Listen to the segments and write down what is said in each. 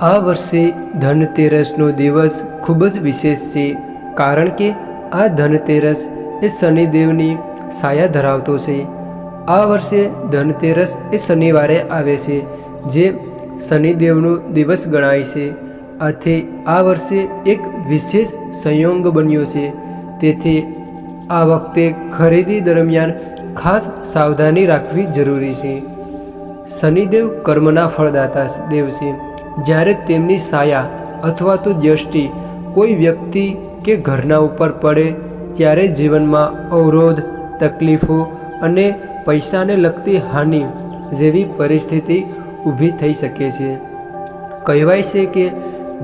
આ વર્ષે ધનતેરસનો દિવસ ખૂબ જ વિશેષ છે, કારણ કે આ ધનતેરસ એ શનિદેવની છાયા ધરાવતો છે. આ વર્ષે ધનતેરસ એ શનિવારે આવે છે, જે શનિદેવનો દિવસ ગણાય છે. આથી આ વર્ષે એક વિશેષ સંયોગ બન્યો છે. તેથી આ વખતે ખરીદી દરમિયાન ખાસ સાવધાની રાખવી જરૂરી છે. શનિદેવ કર્મના ફળદાતા દેવ છે. જ્યારે તેમની છાયા અથવા તો દ્રષ્ટિ કોઈ વ્યક્તિ કે ઘરના ઉપર પડે ત્યારે જીવનમાં અવરોધ, તકલીફો અને પૈસાને લગતી હાનિ જેવી પરિસ્થિતિ ઊભી થઈ શકે છે. કહેવાય છે કે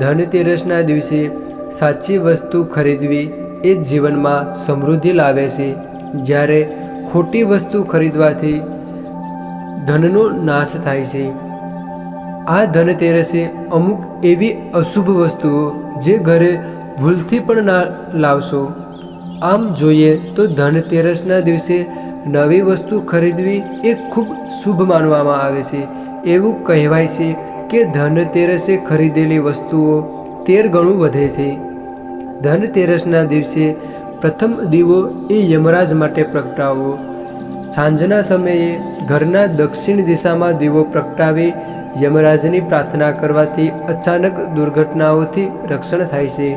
ધનતેરસના દિવસે સાચી વસ્તુ ખરીદવી એ જીવનમાં સમૃદ્ધિ લાવે છે, જ્યારે ખોટી વસ્તુ ખરીદવાથી ધનનો નાશ થાય છે. આ ધનતેરસે અમુક એવી અશુભ વસ્તુઓ જે ઘરે ભૂલથી પણ ના લાવશો. આમ જોઈએ તો ધનતેરસના દિવસે નવી વસ્તુ ખરીદવી એ ખૂબ શુભ માનવામાં આવે છે. એવું કહેવાય છે કે ધનતેરસે ખરીદેલી વસ્તુઓ 13 ગણું વધે છે. ધનતેરસના દિવસે પ્રથમ દીવો એ યમરાજ માટે પ્રગટાવવો. સાંજના સમયે ઘરના દક્ષિણ દિશામાં દીવો પ્રગટાવી યમરાજની પ્રાર્થના કરવાથી અચાનક દુર્ઘટનાઓથી રક્ષણ થાય છે.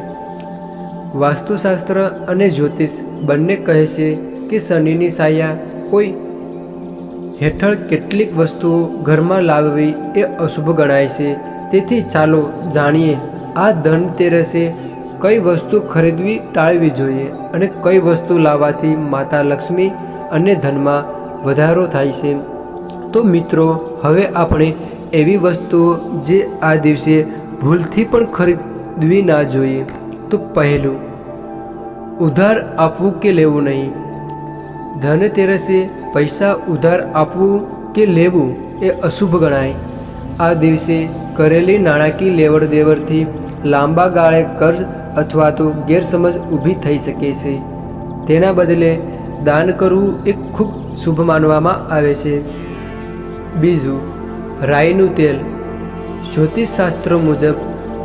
વાસ્તુશાસ્ત્ર અને જ્યોતિષ બંને કહે છે કે શનિની છાયા કોઈ હેઠળ કેટલીક વસ્તુઓ ઘરમાં લાવવી એ અશુભ ગણાય છે. તેથી ચાલો જાણીએ આ ધનતેરસે કઈ વસ્તુ ખરીદવી ટાળવી જોઈએ અને કઈ વસ્તુ લાવવાથી માતા લક્ષ્મી અને ધનમાં વધારો થાય છે. તો મિત્રો, હવે આપણે એવી વસ્તુઓ જે આ દિવસે ભૂલથી પણ ખરીદવી ના જોઈએ. તો પહેલું, ઉધાર આપવું કે લેવું નહીં. ધનતેરસે પૈસા ઉધાર આપવું કે લેવું એ અશુભ ગણાય. આ દિવસે કરેલી નાણાકીય લેવડ દેવડથી લાંબા ગાળે કર્જ અથવા તો ગેરસમજ ઊભી થઈ શકે છે. તેના બદલે દાન કરવું એ ખૂબ શુભ માનવામાં આવે છે. બીજું, રાઈનું તેલ. જ્યોતિષશાસ્ત્ર મુજબ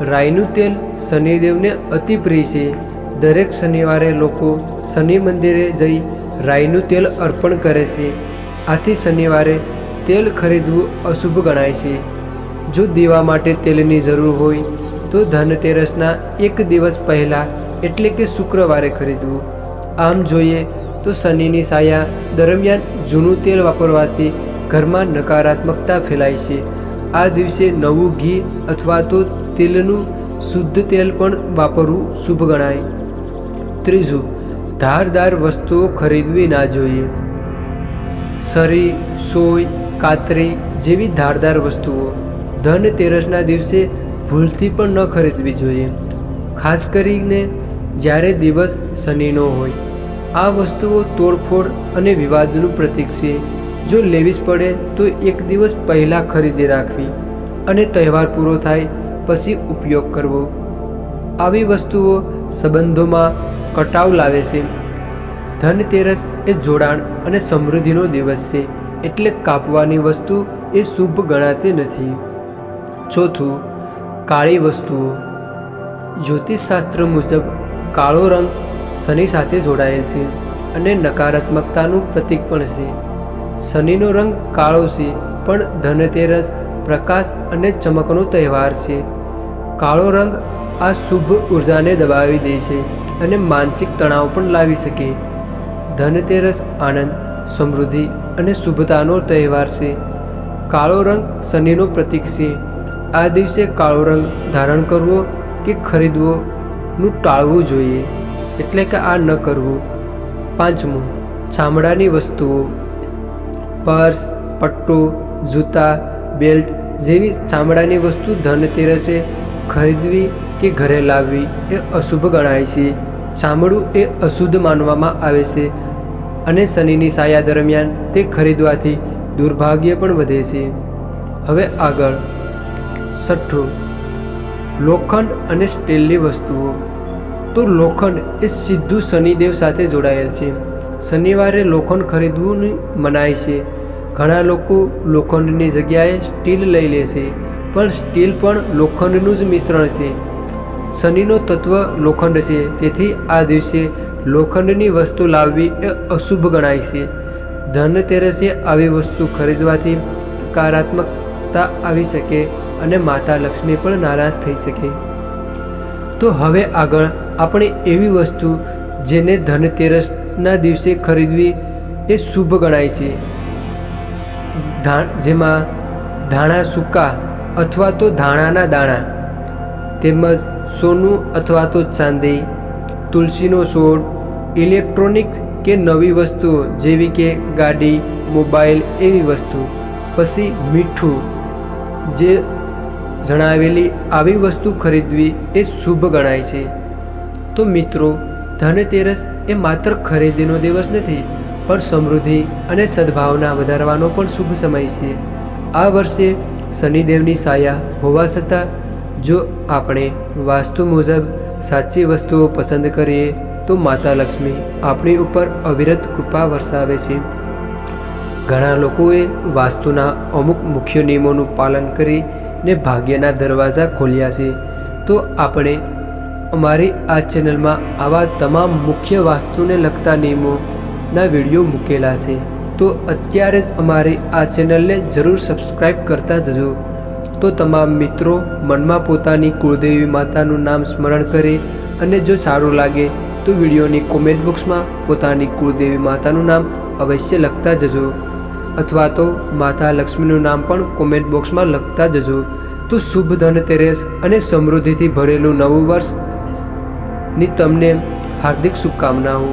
રાઈનું તેલ શનિદેવને અતિ પ્રિય છે. દરેક શનિવારે લોકો શનિ મંદિરે જઈ રાઈનું તેલ અર્પણ કરે છે. આથી શનિવારે તેલ ખરીદવું અશુભ ગણાય છે. જો દીવા માટે તેલની જરૂર હોય તો ધનતેરસના એક દિવસ પહેલાં એટલે કે શુક્રવારે ખરીદવું. આમ જોઈએ તો શનિની છાયા દરમિયાન જૂનું તેલ વાપરવાથી ઘરમાં નકારાત્મકતા ફેલાય છે. આ દિવસે નવું ઘી અથવા તો તેલનું શુદ્ધ તેલ પણ વાપરવું શુભ ગણાય. ત્રીજું, ધારદાર વસ્તુઓ ખરીદવી ના જોઈએ. સરી, સોય, કાતરી જેવી ધારદાર વસ્તુઓ ધનતેરસના દિવસે ભૂલથી પણ ન ખરીદવી જોઈએ, ખાસ કરીને જ્યારે દિવસ શનિનો હોય. આ વસ્તુઓ તોડફોડ અને વિવાદનું પ્રતીક છે. જો લેવી જ પડે તો એક દિવસ પહેલાં ખરીદી રાખવી અને તહેવાર પૂરો થાય પછી ઉપયોગ કરવો. આવી વસ્તુઓ સંબંધોમાં કટાવ લાવે છે. ધનતેરસ એ જોડાણ અને સમૃદ્ધિનો દિવસ છે, એટલે કાપવાની વસ્તુ એ શુભ ગણાતી નથી. ચોથું, કાળી વસ્તુઓ. જ્યોતિષશાસ્ત્ર મુજબ કાળો રંગ શનિ સાથે જોડાયેલ છે અને નકારાત્મકતાનું પ્રતીક પણ છે. શનિનો રંગ કાળો છે, પણ ધનતેરસ પ્રકાશ અને ચમકનો તહેવાર છે. કાળો રંગ આ શુભ ઉર્જાને દબાવી દે છે અને માનસિક તણાવ પણ લાવી શકે. ધનતેરસ આનંદ, સમૃદ્ધિ અને શુભતાનો તહેવાર છે. કાળો રંગ શનિનો પ્રતીક છે. આ દિવસે કાળો રંગ ધારણ કરવો કે ખરીદવું ટાળવું જોઈએ, એટલે કે આ ન કરવું. પાંચમું, ચામડાની વસ્તુઓ. પર્સ, પટ્ટો, જૂતા, બેલ્ટ જેવી ચામડાની વસ્તુ ધનતેરસે ખરીદવી કે ઘરે લાવવી એ અશુભ ગણાય છે. ચામડું એ અશુદ્ધ માનવામાં આવે છે અને શનિની છાયા દરમિયાન તે ખરીદવાથી દુર્ભાગ્ય પણ વધે છે. હવે આગળ, છઠ્ઠું, લોખંડ અને સ્ટીલની વસ્તુઓ. તો લોખંડ એ સીધું શનિદેવ સાથે જોડાયેલ છે. શનિવારે લોખંડ ખરીદવું મનાય છે. ઘણા લોકો લોખંડની જગ્યાએ સ્ટીલ લઈ લે છે, પણ સ્ટીલ પણ લોખંડનું જ મિશ્રણ છે. શનિનો તત્વ લોખંડ છે, તેથી આ દિવસે લોખંડની વસ્તુ લાવવી એ અશુભ ગણાય છે. ધનતેરસે આવી વસ્તુ ખરીદવાથી નકારાત્મકતા આવી શકે અને માતા લક્ષ્મી પણ નારાજ થઈ શકે. તો હવે આગળ આપણે એવી વસ્તુ જેને ધનતેરસના દિવસે ખરીદવી એ શુભ ગણાય છે, જેમાં ધાણા સૂકા અથવા તો ધાણાના દાણા, તેમજ સોનું અથવા તો ચાંદી, તુલસીનો છોડ, ઇલેક્ટ્રોનિક્સ કે નવી વસ્તુઓ જેવી કે ગાડી, મોબાઈલ એવી વસ્તુ, પછી મીઠું, જે જણાવેલી આવી વસ્તુ ખરીદવી એ શુભ ગણાય છે. તો મિત્રો, ધનતેરસ એ માત્ર ખરીદીનો દિવસ નથી, પણ સમૃદ્ધિ અને સદભાવના વધારવાનો પણ શુભ સમય છે. આ વર્ષે શનિદેવની સાયા હોવા છતાં જો આપણે વાસ્તુ મુજબ સાચી વસ્તુઓ પસંદ કરીએ તો માતા લક્ષ્મી આપણી ઉપર અવિરત કૃપા વરસાવે છે. ઘણા લોકોએ વાસ્તુના અમુક મુખ્ય નિયમોનું પાલન કરીને ભાગ્યના દરવાજા ખોલ્યા છે. તો આપણે અમારી આ ચેનલમાં આવા તમામ મુખ્ય વાસ્તુને લગતા નિયમોના વિડીયો મૂકેલા છે. તો અત્યારે જ અમારી આ ચેનલને જરૂર સબસ્ક્રાઈબ કરતા જજો. તો તમામ મિત્રો મનમાં પોતાની કુળદેવી માતાનું નામ સ્મરણ કરે અને જો સારું લાગે તો વિડીયોની કોમેન્ટ બોક્સમાં પોતાની કુળદેવી માતાનું નામ અવશ્ય લખતા જજો, અથવા તો માતા લક્ષ્મીનું નામ પણ કોમેન્ટ બોક્સમાં લખતા જજો. તો શુભ ધનતેરસ અને સમૃદ્ધિથી ભરેલું નવું વર્ષની તમને હાર્દિક શુભકામનાઓ.